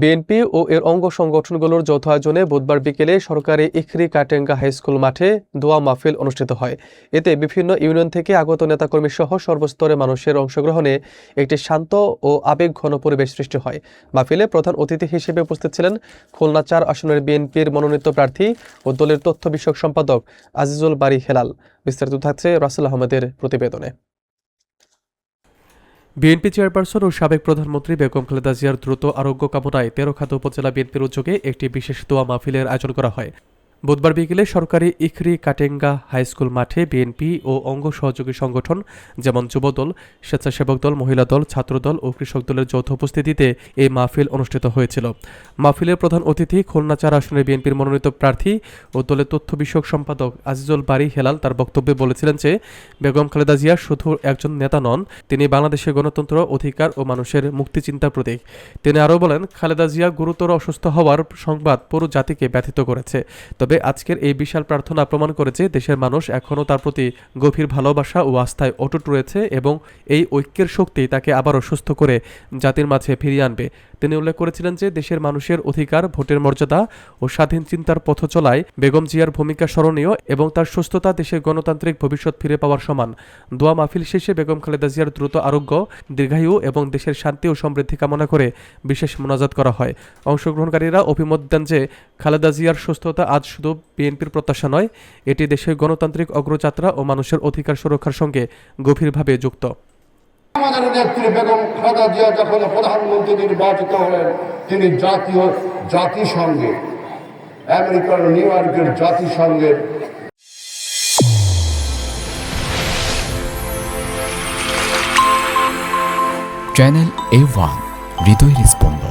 BNP ও এর অঙ্গ সংগঠনগুলোর যৌথ আয়োজনে বুধবার বিকেলে সরকারি ইখরি কাটেঙ্গা হাইস্কুল মাঠে দোয়া মাহফিল অনুষ্ঠিত হয়। এতে বিভিন্ন ইউনিয়ন থেকে আগত নেতাকর্মী সহ সর্বস্তরের মানুষের অংশগ্রহণে একটি শান্ত ও আবেগঘন পরিবেশ সৃষ্টি হয়। মাহফিলে প্রধান অতিথি হিসেবে উপস্থিত ছিলেন খুলনা ৪ আসনের বিএনপির মনোনীত প্রার্থী ও দলের তথ্য বিষয়ক সম্পাদক আজিজুল বারী হেলাল। বিস্তারিত থাকছে রাসেল আহমেদের প্রতিবেদনে। বিএনপি চেয়ারপারসন ও সাবেক প্রধানমন্ত্রী বেগম খালেদা জিয়ার দ্রুত আরোগ্য কামনায় তেরখাত উপজেলা বিএনপির উদ্যোগে একটি বিশেষ দোয়া মাহফিলের আয়োজন করা হয়। বুধবার বিকেলে সরকারি ইখরি কাটেঙ্গা হাইস্কুল মাঠে বিএনপি ও অঙ্গ সহযোগী সংগঠন যেমন যুবদল, স্বেচ্ছাসেবক দল, মহিলা দল, ছাত্রদল ও কৃষক দলের যৌথ উপস্থিতিতে এই মাহফিল অনুষ্ঠিত হয়েছিল। মাহফিলের প্রধান অতিথি খুলনা ৪ আসনের বিএনপির মনোনীত প্রার্থী ও দলের তথ্য বিষয়ক সম্পাদক আজিজুল বারী হেলাল তার বক্তব্যে বলেছিলেন যে বেগম খালেদা জিয়া শুধু একজন নেতা নন, তিনি বাংলাদেশের গণতন্ত্র, অধিকার ও মানুষের মুক্তিচিন্তার প্রতীক। তিনি আরও বলেন, খালেদা জিয়া গুরুতর অসুস্থ হওয়ার সংবাদ পুরো জাতিকে ব্যথিত করেছে। তবে আজকের এই বিশাল প্রার্থনা প্রমাণ করেছে দেশের মানুষ এখনও তার প্রতি গভীর ভালোবাসা ও আস্থায় অটুট রয়েছে এবং এই ঐক্যের শক্তি তাকে আবারও সুস্থ করে জাতির মাঝে ফিরিয়ে আনবে। তিনি উল্লেখ করেছিলেন যে দেশের মানুষের অধিকার, ভোটের মর্যাদা ও স্বাধীন চিন্তার পথ চলায় বেগম জিয়ার ভূমিকা স্মরণীয় এবং তার সুস্থতা দেশের গণতান্ত্রিক ভবিষ্যৎ ফিরে পাওয়ার সমান। দোয়া মাহফিল শেষে বেগম খালেদা জিয়ার দ্রুত আরোগ্য, দীর্ঘায়ু এবং দেশের শান্তি ও সমৃদ্ধি কামনা করে বিশেষ মোনাজাত করা হয়। অংশগ্রহণকারীরা অভিমত দেন যে খালেদা জিয়ার সুস্থতা আজ শুধু বিএনপির প্রত্যাশা নয়, এটি দেশের গণতান্ত্রিক অগ্রযাত্রা ও মানুষের অধিকার সুরক্ষার সঙ্গে গভীরভাবে যুক্ত। আমাদের নেত্রী বেগম খালেদা জিয়া যখন প্রধানমন্ত্রী নির্বাচিত হলেন, তিনি জাতিসংঘে, আমেরিকার নিউ ইয়র্কের জাতিসংঘের চ্যানেল A1 হৃদয়ের স্পন্দন।